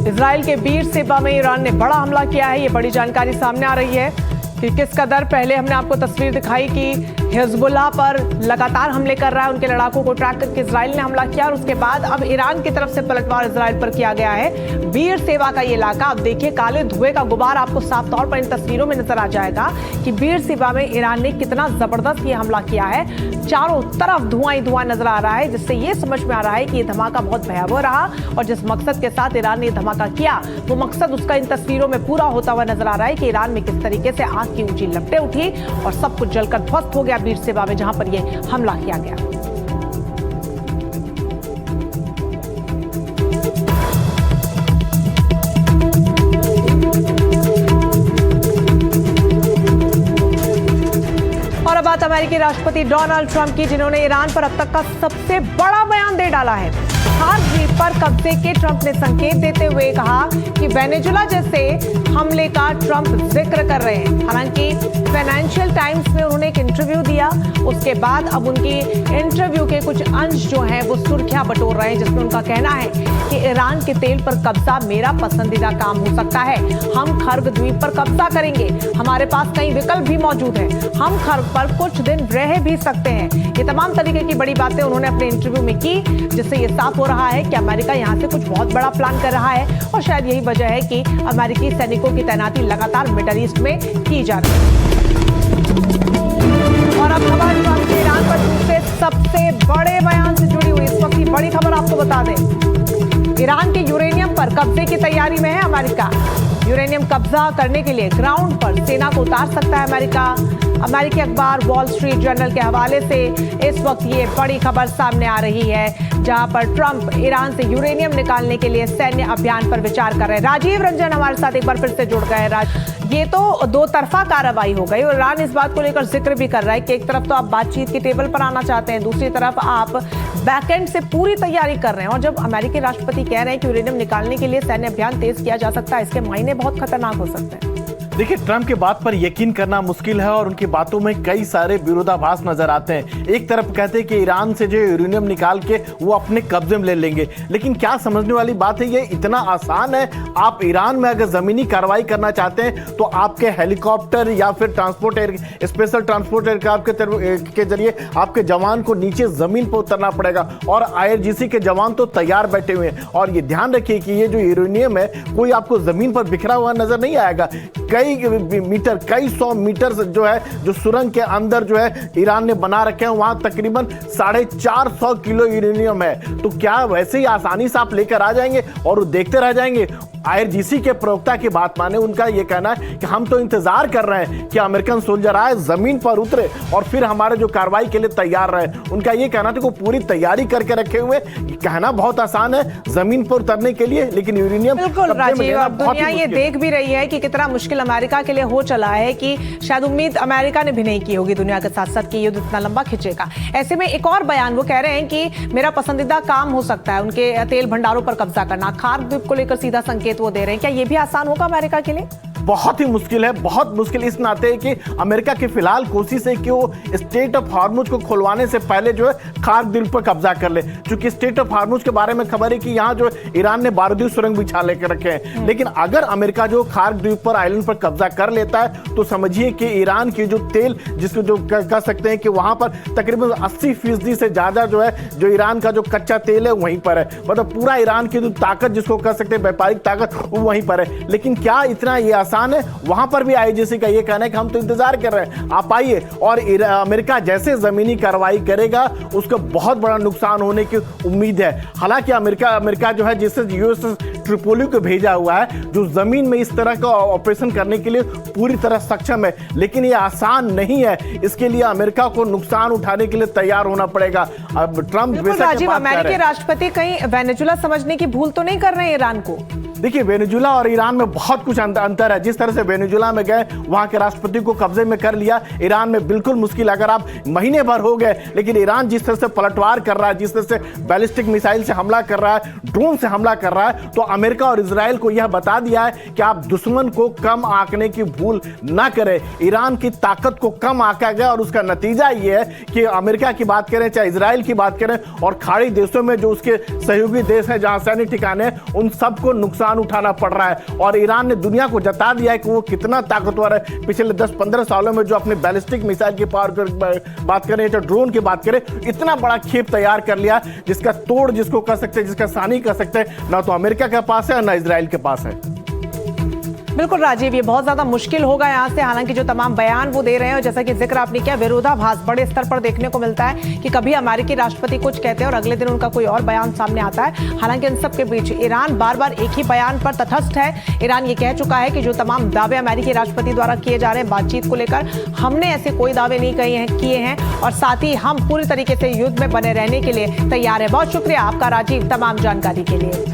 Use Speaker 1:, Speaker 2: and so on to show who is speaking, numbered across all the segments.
Speaker 1: Israel के बीर सेबा में ईरान ने बड़ा हमला किया है। ये बड़ी जानकारी सामने आ रही है कि किस कदर पहले हमने आपको तस्वीर दिखाई कि हिजबुल्लाह पर लगातार हमले कर रहा है, उनके लड़ाकों को ट्रैक करके इजराइल ने हमला किया और उसके बाद अब ईरान की तरफ से पलटवार इजराइल पर किया गया है। बीर सेबा का ये इलाका, अब देखिए काले धुएं का गुबार आपको साफ तौर पर इन तस्वीरों में नजर आ जाएगा कि बीर सेबा में ईरान ने कितना जबरदस्त ये हमला किया है। चारों तरफ धुआं ही धुआं नजर आ रहा है, जिससे ये समझ में आ रहा है कि ये धमाका बहुत भयावह रहा और जिस मकसद के साथ ईरान ने धमाका किया वो मकसद उसका इन तस्वीरों में पूरा होता हुआ नजर आ रहा है कि ईरान में किस तरीके से आग की ऊंची लपटें उठी और सब कुछ जलकर ध्वस्त हो गया बीर सेबा में, जहां पर यह हमला किया गया। और अब बात अमेरिकी राष्ट्रपति डोनाल्ड ट्रंप की, जिन्होंने ईरान पर अब तक का सबसे बड़ा बयान दे डाला है। खार द्वीप पर कब्जे के ट्रंप ने संकेत देते हुए कहा कि वेनेजुला जैसे हमले का ट्रंप जिक्र कर रहे हैं। हालांकि फाइनेंशियल टाइम्स में उन्होंने एक इंटरव्यू दिया, उसके बाद अब उनकी इंटरव्यू के कुछ अंश जो हैं वो सुर्खियां बटोर रहे हैं, जिसमें उनका कहना है कि ईरान के तेल पर कब्जा मेरा पसंदीदा काम हो सकता है। हम खर्ग द्वीप पर कब्जा करेंगे, हमारे पास कई विकल्प भी मौजूद हैं, हम खर्ग पर कुछ दिन रह भी सकते हैं। ये तमाम तरीके की बड़ी बातें उन्होंने अपने इंटरव्यू में की, जिससे ये साफ हो रहा है कि अमेरिका यहाँ से कुछ बहुत बड़ा प्लान कर रहा है और शायद यही वजह है कि अमेरिकी सैनिकों की तैनाती लगातार मिडल ईस्ट में की जा रही है। और अब खबर ट्रंप के ईरान पर दूसरे सबसे बड़े बयान से जुड़ी हुई इस वक्त की बड़ी खबर आपको बता दें। ईरान के यूरेनियम पर कब्जे की तैयारी में है अमेरिका। यूरेनियम कब्जा करने के लिए ग्राउंड पर सेना को उतार सकता है अमेरिका। अमेरिकी अखबार वॉल स्ट्रीट जर्नल के हवाले से इस वक्त ये बड़ी खबर सामने आ रही है, जहां पर ट्रंप ईरान से यूरेनियम निकालने के लिए सैन्य अभियान पर विचार कर रहे हैं। राजीव रंजन हमारे साथ एक बार फिर से जुड़ गए। ये तो दो तरफा कार्रवाई हो गई और ईरान इस बात को लेकर जिक्र भी कर रहा है कि एक तरफ तो आप बातचीत की टेबल पर आना चाहते हैं, दूसरी तरफ आप बैकएंड से पूरी तैयारी कर रहे हैं। और जब अमेरिकी राष्ट्रपति कह रहे हैं कि यूरेनियम निकालने के लिए सैन्य अभियान तेज किया जा सकता है, इसके मायने बहुत खतरनाक हो सकते हैं।
Speaker 2: देखिए, ट्रंप की बात पर यकीन करना मुश्किल है और उनकी बातों में कई सारे विरोधाभास नजर आते हैं। एक तरफ कहते हैं कि ईरान से जो यूरेनियम निकाल के वो अपने कब्जे में ले लेंगे, लेकिन क्या समझने वाली बात है, ये इतना आसान है? आप ईरान में अगर जमीनी कार्रवाई करना चाहते हैं तो आपके हेलीकॉप्टर या फिर स्पेशल ट्रांसपोर्ट एयरक्राफ्ट के जरिए आपके जवान को नीचे जमीन पर उतरना पड़ेगा और IRGC के जवान तो तैयार बैठे हुए हैं। और ये ध्यान रखिए कि ये जो यूरेनियम है कोई आपको जमीन पर बिखरा हुआ नजर नहीं आएगा। कई सौ मीटर जो सुरंग के अंदर जो है ईरान ने बना रखे हैं, वहां तकरीबन 450 किलो यूरेनियम है। तो क्या वैसे ही आसानी से आप लेकर आ जाएंगे और देखते रह जाएंगे? IRGC के प्रवक्ता की बात माने, उनका यह कहना है कि हम तो इंतजार कर रहे हैं कि अमेरिकन सोल्जर आए, जमीन पर उतरे और फिर हमारे जो कार्रवाई के लिए तैयार रहे। उनका यह कहना था कि वो पूरी तैयारी करके रखे हुए। कहना बहुत आसान है जमीन पर उतरने के लिए, लेकिन यूरेनियम
Speaker 1: बिल्कुल राजीव, अब दुनिया ये देख भी रही है कि कितना मुश्किल अमेरिका के लिए हो चला है, कि शायद उम्मीद अमेरिका ने भी नहीं की होगी दुनिया के साथ साथ कि युद्ध इतना लंबा खिंचेगा। ऐसे में एक और बयान वो कह रहे हैं कि मेरा पसंदीदा काम हो सकता है उनके तेल भंडारों पर कब्जा करना। खार द्वीप को लेकर सीधा संकेत वो दे रहे हैं। क्या ये भी आसान होगा अमेरिका के लिए?
Speaker 2: बहुत ही मुश्किल है, बहुत मुश्किल इस नाते कि अमेरिका की फिलहाल कोशिश है कि वो स्टेट ऑफ हार्मुज को खुलवाने से पहले जो है खार द्वीप पर कब्जा कर ले। क्योंकि स्टेट ऑफ हार्मुज के बारे में खबर है कि यहाँ जो ईरान ने बारूदी सुरंग बिछा लेकर रखे हैं। लेकिन अगर अमेरिका जो खार द्वीप पर आइलैंड पर कब्जा कर लेता है तो समझिए कि ईरान की जो तेल, जिसको जो कह सकते हैं कि वहां पर तकरीबन 80% से ज्यादा जो है जो ईरान का जो कच्चा तेल है वहीं पर है। मतलब पूरा ईरान की जो ताकत, जिसको कह सकते हैं व्यापारिक ताकत, वो वहीं पर है। लेकिन क्या इतना ये आसान है? वहां पर भी IRGC का ये कहना है कि हम तो इंतजार कर रहे हैं, आप आइए। और अमेरिका जैसे जमीनी कार्रवाई करेगा उसको बहुत बड़ा नुकसान होने की उम्मीद है। हालांकि अमेरिका जो है जिससे USS ट्रिपोली को भेजा हुआ है, जो जमीन में इस तरह का ऑपरेशन करने के लिए पूरी तरह सक्षम है, लेकिन ये आसान नहीं है। इसके लिए अमेरिका को नुकसान उठाने के लिए तैयार होना पड़ेगा। अब ट्रंप
Speaker 1: राजीव, अमेरिकी राष्ट्रपति कहीं वेनेजुला समझने की भूल तो नहीं कर रहे हैं ईरान को?
Speaker 2: देखिए, वेनेजुला और ईरान में बहुत कुछ अंतर है। जिस तरह से वेनेजुला में गए, वहां के राष्ट्रपति को कब्जे में कर लिया, ईरान में बिल्कुल मुश्किल। अगर आप महीने भर हो गए, लेकिन ईरान जिस तरह से पलटवार कर रहा है, जिस तरह से बैलिस्टिक मिसाइल से हमला कर रहा है, ड्रोन से हमला कर रहा है, तो अमेरिका और इजराइल को यह बता दिया है कि आप दुश्मन को कम आंकने की भूल ना करें। ईरान की ताकत को कम आंका गया और उसका नतीजा यह है कि अमेरिका की बात करें, चाहे इजराइल की बात करें, और खाड़ी देशों में जो उसके सहयोगी देश हैं, जहां सैनिक ठिकाने हैं, उन सबको नुकसान उठाना पड़ रहा है। और ईरान ने दुनिया को जता दिया है कि वो कितना ताकतवर है। पिछले 10-15 सालों में जो अपने बैलिस्टिक मिसाइल की पावर की बात करें, तो ड्रोन की बात करें, इतना बड़ा खेप तैयार कर लिया जिसका तोड़ जिसको कर सकते हैं, जिसका सानी कर सकते हैं, ना तो अमेरिका के पास है ना इजराइल के पास है।
Speaker 1: बिल्कुल राजीव, ये बहुत ज्यादा मुश्किल होगा यहाँ से। हालांकि जो तमाम बयान वो दे रहे हैं, जैसा कि जिक्र आपने किया, विरोधाभास बड़े स्तर पर देखने को मिलता है कि कभी अमेरिकी राष्ट्रपति कुछ कहते हैं और अगले दिन उनका कोई और बयान सामने आता है। हालांकि इन सब के बीच ईरान बार बार एक ही बयान पर तटस्थ है। ईरान ये कह चुका है कि जो तमाम दावे अमेरिकी राष्ट्रपति द्वारा किए जा रहे हैं बातचीत को लेकर, हमने ऐसे कोई दावे नहीं किए हैं, और साथ ही हम पूरी तरीके से युद्ध में बने रहने के लिए तैयार है। बहुत शुक्रिया आपका राजीव, तमाम जानकारी के लिए।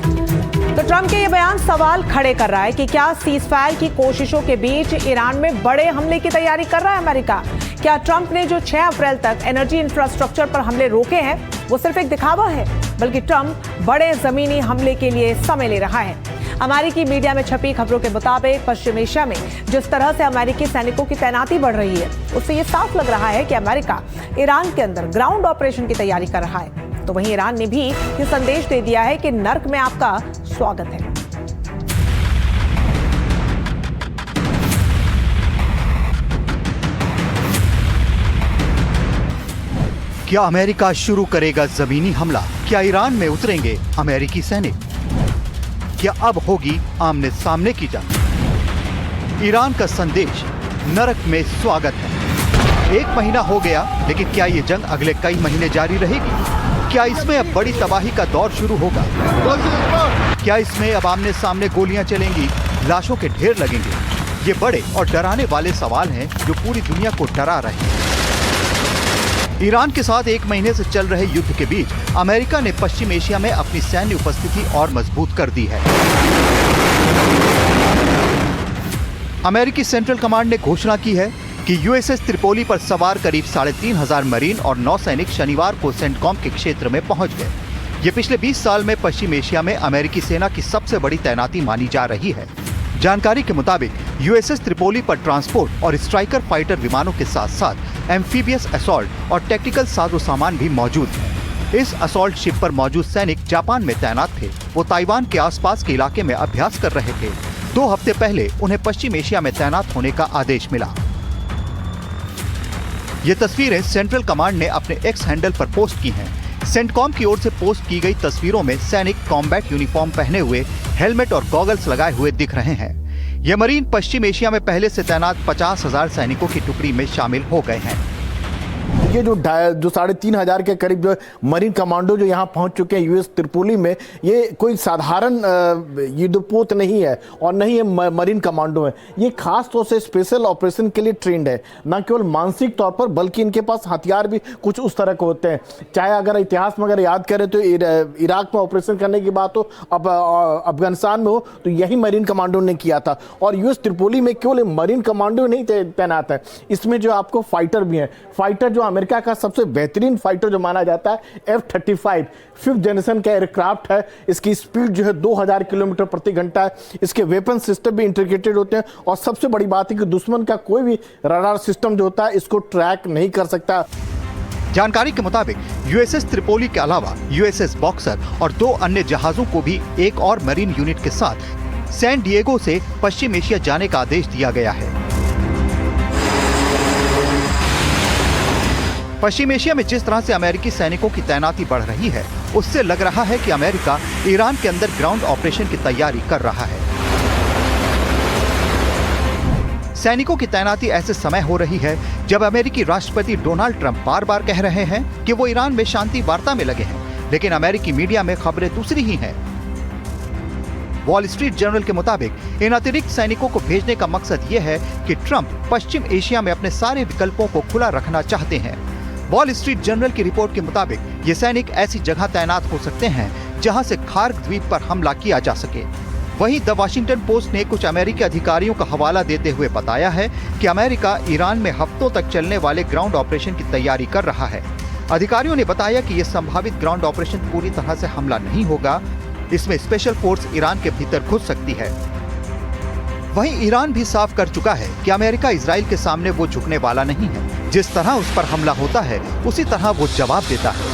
Speaker 1: तो ट्रंप के ये बयान सवाल खड़े कर रहा है कि क्या सीजफायर की कोशिशों के बीच ईरान में बड़े हमले की तैयारी कर रहा है अमेरिका? क्या ट्रंप ने जो 6 अप्रैल तक एनर्जी इंफ्रास्ट्रक्चर पर हमले रोके हैं वो सिर्फ एक दिखावा है, बल्कि ट्रंप बड़े जमीनी हमले के लिए समय ले रहा है? अमेरिकी मीडिया में छपी खबरों के मुताबिक पश्चिम एशिया में जिस तरह से अमेरिकी सैनिकों की तैनाती बढ़ रही है, उससे ये साफ लग रहा है कि अमेरिका ईरान के अंदर ग्राउंड ऑपरेशन की तैयारी कर रहा है। तो वहीं ईरान ने भी ये संदेश दे दिया है कि नर्क में आपका स्वागत है।
Speaker 3: क्या अमेरिका शुरू करेगा जमीनी हमला? क्या ईरान में उतरेंगे अमेरिकी सैनिक? क्या अब होगी आमने सामने की जंग? ईरान का संदेश, नरक में स्वागत है। 1 महीना हो गया, लेकिन क्या ये जंग अगले कई महीने जारी रहेगी? क्या इसमें अब बड़ी तबाही का दौर शुरू होगा? क्या इसमें अब आमने सामने गोलियां चलेंगी, लाशों के ढेर लगेंगे? ये बड़े और डराने वाले सवाल हैं जो पूरी दुनिया को डरा रहे हैं। ईरान के साथ 1 महीने से चल रहे युद्ध के बीच अमेरिका ने पश्चिम एशिया में अपनी सैन्य उपस्थिति और मजबूत कर दी है। अमेरिकी सेंट्रल कमांड ने घोषणा की है कि यूएसएस त्रिपोली पर सवार करीब 3,500 मरीन और नौसैनिक शनिवार को सेंटकॉम के क्षेत्र में पहुंच गए। ये पिछले 20 साल में पश्चिम एशिया में अमेरिकी सेना की सबसे बड़ी तैनाती मानी जा रही है। जानकारी के मुताबिक यूएसएस त्रिपोली पर ट्रांसपोर्ट और स्ट्राइकर फाइटर विमानों के साथ साथ एम्फीबियस असॉल्ट और टेक्टिकल साजो सामान भी मौजूद है। इस असॉल्ट शिप पर मौजूद सैनिक जापान में तैनात थे। वो ताइवान के आसपास के इलाके में अभ्यास कर रहे थे। 2 हफ्ते पहले उन्हें पश्चिम एशिया में तैनात होने का आदेश मिला। ये तस्वीरें सेंट्रल कमांड ने अपने एक्स हैंडल पर पोस्ट की हैं। सेंटकॉम की ओर से पोस्ट की गई तस्वीरों में सैनिक कॉम्बैट यूनिफॉर्म पहने हुए, हेलमेट और गॉगल्स लगाए हुए दिख रहे हैं। ये मरीन पश्चिम एशिया में पहले से तैनात 50,000 सैनिकों की टुकड़ी में शामिल हो गए हैं।
Speaker 2: ये जो 3,500 के करीब जो मरीन कमांडो जो यहाँ पहुंच चुके हैं यूएस त्रिपोली में, ये कोई साधारण युद्धपोत नहीं है और नहीं ये मरीन कमांडो है। ये खास तौर से स्पेशल ऑपरेशन के लिए ट्रेंड है, न केवल मानसिक तौर पर बल्कि इनके पास हथियार भी कुछ उस तरह के होते हैं। चाहे अगर इतिहास में अगर याद करें तो इराक में ऑपरेशन करने की बात हो, अब अफगानिस्तान में हो, तो यही मरीन कमांडो ने किया था। और यूएस त्रिपोली में केवल मरीन कमांडो नहीं तैनात है, इसमें जो आपको फाइटर भी हैं। फाइटर जो अमेरिका का सबसे बेहतरीन फाइटर जो माना जाता है F-35 5th जनरेशन का एयरक्राफ्ट है। इसकी स्पीड जो है 2000 किलोमीटर प्रति घंटा है। इसके वेपन सिस्टम भी इंटीग्रेटेड होते हैं और सबसे बड़ी बात है कि दुश्मन का कोई भी रडार सिस्टम जो होता है इसको ट्रैक नहीं कर सकता।
Speaker 3: जानकारी के मुताबिक यूएसएस त्रिपोली के अलावा यूएसएस बॉक्सर और 2 अन्य जहाजों को भी एक और मरीन यूनिट के साथ सैन डिएगो से पश्चिम एशिया जाने का आदेश दिया गया है। पश्चिम एशिया में जिस तरह से अमेरिकी सैनिकों की तैनाती बढ़ रही है, उससे लग रहा है कि अमेरिका ईरान के अंदर ग्राउंड ऑपरेशन की तैयारी कर रहा है। सैनिकों की तैनाती ऐसे समय हो रही है जब अमेरिकी राष्ट्रपति डोनाल्ड ट्रंप बार-बार कह रहे हैं कि वो ईरान में शांति वार्ता में लगे हैं, लेकिन अमेरिकी मीडिया में खबरें दूसरी ही हैं। वॉल स्ट्रीट जर्नल के मुताबिक इन अतिरिक्त सैनिकों को भेजने का मकसद ये है कि ट्रंप पश्चिम एशिया में अपने सारे विकल्पों को खुला रखना चाहते हैं। वॉल स्ट्रीट जर्नल की रिपोर्ट के मुताबिक ये सैनिक ऐसी जगह तैनात हो सकते हैं जहां से खार्ग द्वीप पर हमला किया जा सके। वहीं द वॉशिंगटन पोस्ट ने कुछ अमेरिकी अधिकारियों का हवाला देते हुए बताया है कि अमेरिका ईरान में हफ्तों तक चलने वाले ग्राउंड ऑपरेशन की तैयारी कर रहा है। अधिकारियों ने बताया कि यह संभावित ग्राउंड ऑपरेशन पूरी तरह से हमला नहीं होगा, इसमें स्पेशल फोर्स ईरान के भीतर घुस सकती है। वहीं ईरान भी साफ कर चुका है कि अमेरिका इजराइल के सामने वो झुकने वाला नहीं है। जिस तरह उस पर हमला होता है उसी तरह वो जवाब देता है।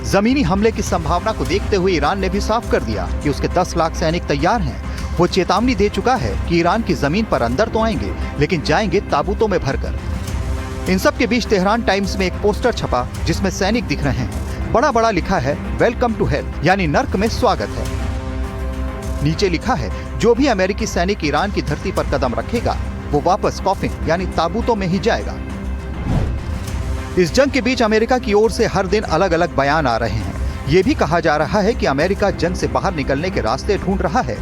Speaker 3: जमीनी हमले की संभावना को देखते हुए ईरान ने भी साफ कर दिया कि उसके 10 लाख सैनिक तैयार हैं। वो चेतावनी दे चुका है कि ईरान की जमीन पर अंदर तो आएंगे, लेकिन जाएंगे ताबूतों में भरकर। इन सब के बीच तेहरान टाइम्स में एक पोस्टर छपा जिसमें सैनिक दिख रहे हैं। बड़ा बड़ा लिखा है वेलकम टू हेल, यानी नर्क में स्वागत है। नीचे लिखा है जो भी अमेरिकी सैनिक ईरान की धरती पर कदम रखेगा वो वापस कॉफिन यानी ताबूतों में ही जाएगा। इस जंग के बीच अमेरिका की ओर से हर दिन अलग अलग बयान आ रहे हैं। ये भी कहा जा रहा है कि अमेरिका जंग से बाहर निकलने के रास्ते ढूंढ रहा है।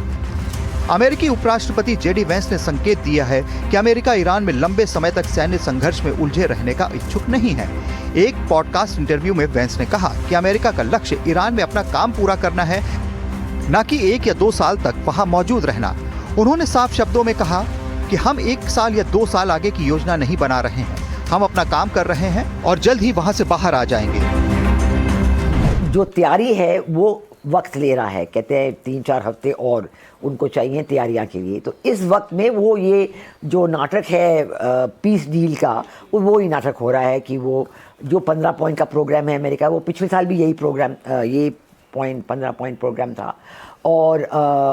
Speaker 3: अमेरिकी उपराष्ट्रपति जेडी वेंस ने संकेत दिया है कि अमेरिका ईरान में लंबे समय तक सैन्य संघर्ष में उलझे रहने का इच्छुक नहीं है। एक पॉडकास्ट इंटरव्यू में वेंस ने कहा कि अमेरिका का लक्ष्य ईरान में अपना काम पूरा करना है, न कि 1 या 2 साल तक वहां मौजूद रहना। उन्होंने साफ शब्दों में कहा कि हम 1 साल या 2 साल आगे की योजना नहीं बना रहे हैं, हम अपना काम कर रहे हैं और जल्द ही वहां से बाहर आ जाएंगे।
Speaker 4: जो तैयारी है वो वक्त ले रहा है, कहते हैं 3-4 हफ्ते और उनको चाहिए तैयारियां के लिए। तो इस वक्त में वो ये जो नाटक है पीस डील का, वो ही नाटक हो रहा है कि वो जो 15 पॉइंट का प्रोग्राम है अमेरिका, वो पिछले साल भी यही प्रोग्राम ये 15 पॉइंट प्रोग्राम था। और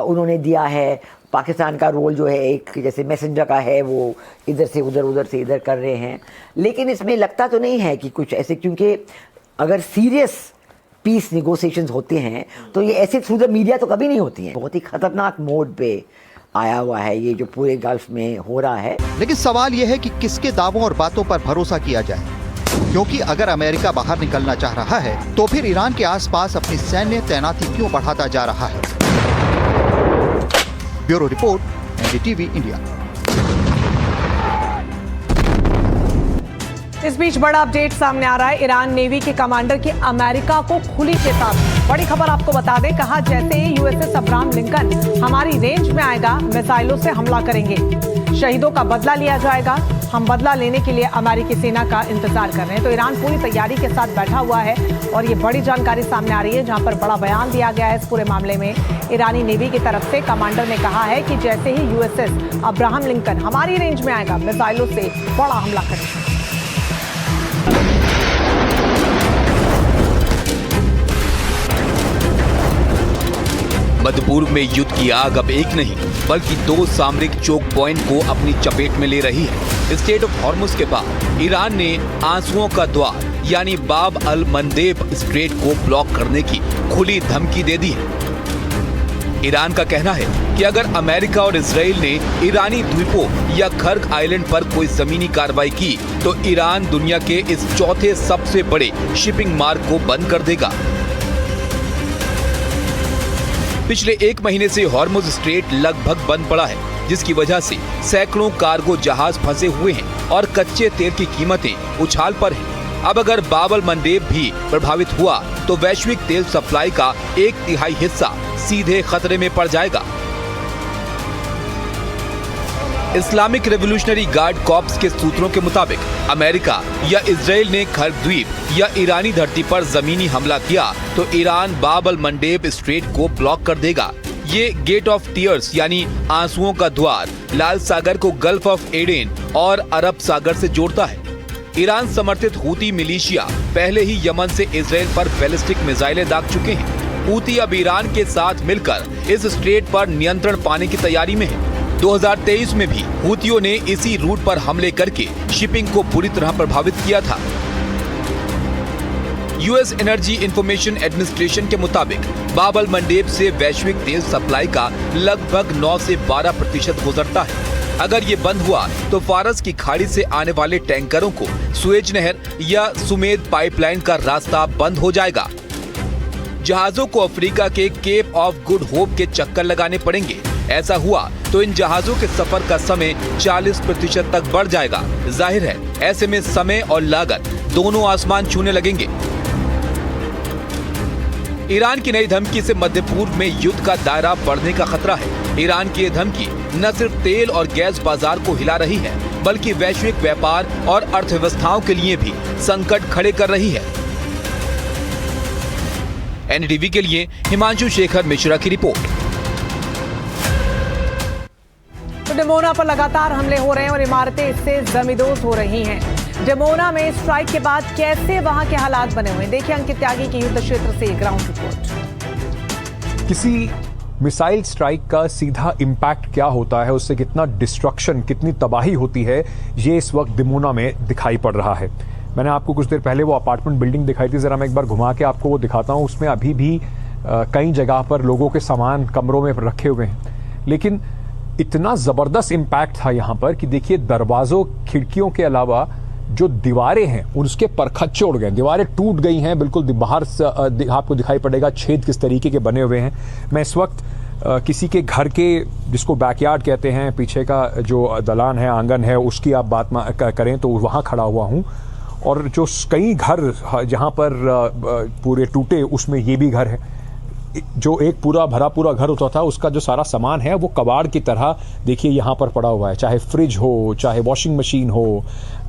Speaker 4: उन्होंने दिया है पाकिस्तान का रोल जो है एक जैसे मैसेंजर का है, वो इधर से उधर उधर से इधर कर रहे हैं। लेकिन इसमें लगता तो नहीं है कि कुछ ऐसे, क्योंकि अगर सीरियस पीस निगोशिएशंस होते हैं तो ये ऐसे थ्रू द मीडिया तो कभी नहीं होती हैं। बहुत ही खतरनाक मोड पे आया हुआ है ये जो पूरे गल्फ में हो रहा है।
Speaker 3: लेकिन सवाल यह है कि किसके दावों और बातों पर भरोसा किया जाए, क्योंकि अगर अमेरिका बाहर निकलना चाह रहा है तो फिर ईरान के आसपास अपनी सैन्य तैनाती क्यों बढ़ाता जा रहा है। Bureau report, NDTV India.
Speaker 1: इस बीच बड़ा अपडेट सामने आ रहा है। ईरान नेवी के कमांडर की अमेरिका को खुली चेतावनी। बड़ी खबर आपको बता दें, कहा जैसे ही यूएसएस अब्राहम लिंकन हमारी रेंज में आएगा मिसाइलों से हमला करेंगे, शहीदों का बदला लिया जाएगा। हम बदला लेने के लिए अमेरिकी सेना का इंतजार कर रहे हैं। तो ईरान पूरी तैयारी के साथ बैठा हुआ है और ये बड़ी जानकारी सामने आ रही है, जहां पर बड़ा बयान दिया गया है इस पूरे मामले में। ईरानी नेवी की तरफ से कमांडर ने कहा है कि जैसे ही यूएसएस अब्राहम लिंकन हमारी रेंज में आएगा मिसाइलों से बड़ा हमला करेंगे।
Speaker 5: मध्य पूर्व में युद्ध की आग अब एक नहीं बल्कि 2 सामरिक चोक पॉइंट को अपनी चपेट में ले रही है। स्ट्रेट ऑफ हॉर्मुज के बाद ईरान ने आंसुओं का द्वार यानी बाब अल मंदेब स्ट्रेट को ब्लॉक करने की खुली धमकी दे दी है। ईरान का कहना है कि अगर अमेरिका और इजराइल ने ईरानी द्वीपों या खर्क आइलैंड पर कोई जमीनी कार्रवाई की तो ईरान दुनिया के इस चौथे सबसे बड़े शिपिंग मार्ग को बंद कर देगा। पिछले 1 महीने से हॉर्मुज स्ट्रेट लगभग बंद पड़ा है, जिसकी वजह से सैकड़ों कार्गो जहाज फंसे हुए हैं और कच्चे तेल की कीमतें उछाल पर हैं। अब अगर बाब अल मंदेब भी प्रभावित हुआ तो वैश्विक तेल सप्लाई का 1/3 हिस्सा सीधे खतरे में पड़ जाएगा। इस्लामिक रेवोल्यूशनरी गार्ड कॉर्प्स के सूत्रों के मुताबिक अमेरिका या इजराइल ने खर्क द्वीप या ईरानी धरती पर जमीनी हमला किया तो ईरान बाब अल मंडेब स्ट्रेट को ब्लॉक कर देगा। ये गेट ऑफ टीयर्स यानी आंसुओं का द्वार लाल सागर को गल्फ ऑफ एडेन और अरब सागर से जोड़ता है। ईरान समर्थित हूती मिलिशिया पहले ही यमन से इजराइल पर बैलिस्टिक मिसाइलें दाग चुके हैं। हूती अब ईरान के साथ मिलकर इस स्ट्रेट पर नियंत्रण पाने की तैयारी में है। 2023 में भी हूतियों ने इसी रूट पर हमले करके शिपिंग को बुरी तरह प्रभावित किया था। यूएस एनर्जी इंफॉर्मेशन एडमिनिस्ट्रेशन के मुताबिक बाब अल मंडेब से वैश्विक तेल सप्लाई का लगभग 9 से 12% गुजरता है। अगर ये बंद हुआ तो फारस की खाड़ी से आने वाले टैंकरों को सुएज नहर या सुमेद पाइपलाइन का रास्ता बंद हो जाएगा। जहाजों को अफ्रीका के केप ऑफ गुड होप के चक्कर लगाने पड़ेंगे। ऐसा हुआ तो इन जहाजों के सफर का समय 40% तक बढ़ जाएगा। जाहिर है ऐसे में समय और लागत दोनों आसमान छूने लगेंगे। ईरान की नई धमकी से मध्य पूर्व में युद्ध का दायरा बढ़ने का खतरा है। ईरान की ये धमकी न सिर्फ तेल और गैस बाजार को हिला रही है, बल्कि वैश्विक व्यापार और अर्थव्यवस्थाओं के लिए भी संकट खड़े कर रही है। एनडीटीवी के लिए हिमांशु शेखर मिश्रा की रिपोर्ट।
Speaker 1: तो डिमोना पर लगातार हमले हो रहे हैं और इमारतें इससे जमींदोज हो रही हैं। डिमोना में स्ट्राइक के बाद कैसे वहां के हालात बने हुए हैं, देखिए अंकित त्यागी की युद्ध क्षेत्र से ग्राउंड रिपोर्ट।
Speaker 6: किसी मिसाइल स्ट्राइक का सीधा इम्पैक्ट क्या होता है, उससे कितना डिस्ट्रक्शन, कितनी तबाही होती है, ये इस वक्त डिमोना में दिखाई पड़ रहा है। मैंने आपको कुछ देर पहले वो अपार्टमेंट बिल्डिंग दिखाई थी, जरा मैं एक बार घुमा के आपको वो दिखाता हूँ। उसमें अभी भी कई जगह पर लोगों के सामान कमरों में रखे हुए हैं, लेकिन इतना ज़बरदस्त इम्पैक्ट था यहाँ पर कि देखिए दरवाज़ों, खिड़कियों के अलावा जो दीवारें हैं उसके परखच्चे उड़ गए, दीवारें टूट गई हैं, बिल्कुल बाहर से आपको दिखाई पड़ेगा छेद किस तरीके के बने हुए हैं। मैं इस वक्त किसी के घर के, जिसको बैकयार्ड कहते हैं, पीछे का जो दलान है, आंगन है, उसकी आप बात करें तो वहाँ खड़ा हुआ हूँ। और जो कई घर जहाँ पर पूरे टूटे, उसमें ये भी घर है। जो एक पूरा भरा पूरा घर होता था, उसका जो सारा सामान है वो कबाड़ की तरह देखिए यहाँ पर पड़ा हुआ है, चाहे फ्रिज हो, चाहे वॉशिंग मशीन हो।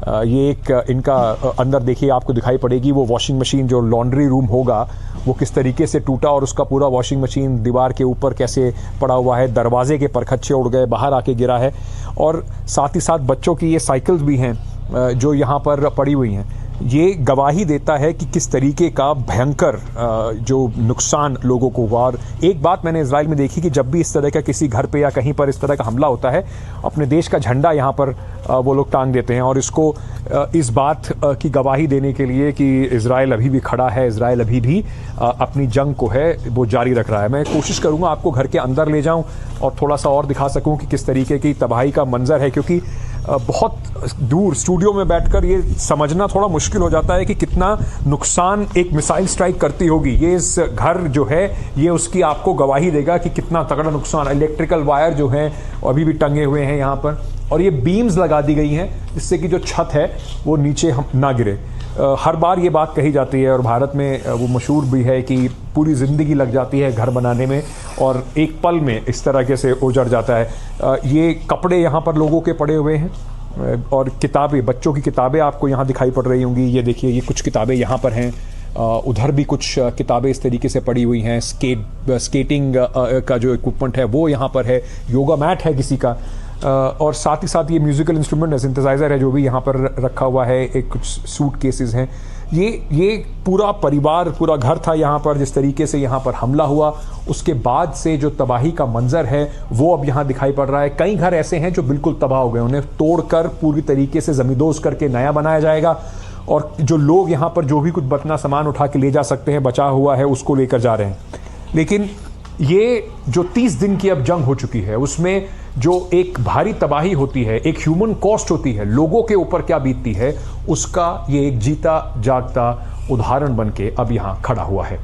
Speaker 6: ये एक इनका अंदर देखिए आपको दिखाई पड़ेगी वो वॉशिंग मशीन, जो लॉन्ड्री रूम होगा, वो किस तरीके से टूटा और उसका पूरा वॉशिंग मशीन दीवार के ऊपर कैसे पड़ा हुआ है। दरवाजे के परखच्चे उड़ गए, बाहर आके गिरा है। और साथ ही साथ बच्चों की ये साइकिल्स भी हैं जो यहाँ पर पड़ी हुई हैं। ये गवाही देता है कि किस तरीके का भयंकर जो नुकसान लोगों को हुआ। और एक बात मैंने इजराइल में देखी कि जब भी इस तरह का किसी घर पे या कहीं पर इस तरह का हमला होता है, अपने देश का झंडा यहाँ पर वो लोग टांग देते हैं, और इसको इस बात की गवाही देने के लिए कि इजराइल अभी भी खड़ा है, इजराइल अभी भी अपनी जंग को है वो जारी रख रहा है। मैं कोशिश करूँगा आपको घर के अंदर ले जाऊँ और थोड़ा सा और दिखा सकूँ कि किस तरीके की तबाही का मंजर है, क्योंकि बहुत दूर स्टूडियो में बैठकर ये समझना थोड़ा मुश्किल हो जाता है कि कितना नुकसान एक मिसाइल स्ट्राइक करती होगी। ये इस घर जो है ये उसकी आपको गवाही देगा कि कितना तगड़ा नुकसान। इलेक्ट्रिकल वायर जो हैं अभी भी टंगे हुए हैं यहाँ पर, और ये बीम्स लगा दी गई हैं जिससे कि जो छत है वो नीचे ना गिरे। हर बार ये बात कही जाती है, और भारत में वो मशहूर भी है कि पूरी ज़िंदगी लग जाती है घर बनाने में और एक पल में इस तरह से उजड़ जाता है। ये कपड़े यहाँ पर लोगों के पड़े हुए हैं, और किताबें, बच्चों की किताबें आपको यहाँ दिखाई पड़ रही होंगी। ये देखिए, ये कुछ किताबें यहाँ पर हैं, उधर भी कुछ किताबें इस तरीके से पड़ी हुई हैं। स्केटिंग का जो इक्विपमेंट है वो यहाँ पर है, योगा मैट है किसी का, और साथ ही साथ ये म्यूज़िकल इंस्ट्रूमेंट है, सिंथेसाइज़र है जो भी यहाँ पर रखा हुआ है। एक कुछ सूट केसेस हैं। ये पूरा परिवार, पूरा घर था यहाँ पर। जिस तरीके से यहाँ पर हमला हुआ उसके बाद से जो तबाही का मंजर है वो अब यहाँ दिखाई पड़ रहा है। कई घर ऐसे हैं जो बिल्कुल तबाह हो गए, उन्हें तोड़कर पूरी तरीके से ज़मींदोज़ करके नया बनाया जाएगा, और जो लोग यहाँ पर जो भी कुछ बचना सामान उठा के ले जा सकते हैं, बचा हुआ है, उसको लेकर जा रहे हैं। लेकिन ये जो 30 दिन की अब जंग हो चुकी है, उसमें जो एक भारी तबाही होती है, एक ह्यूमन कॉस्ट होती है, लोगों के ऊपर क्या बीतती है, उसका ये एक जीता जागता उदाहरण बन के अब यहाँ खड़ा हुआ है।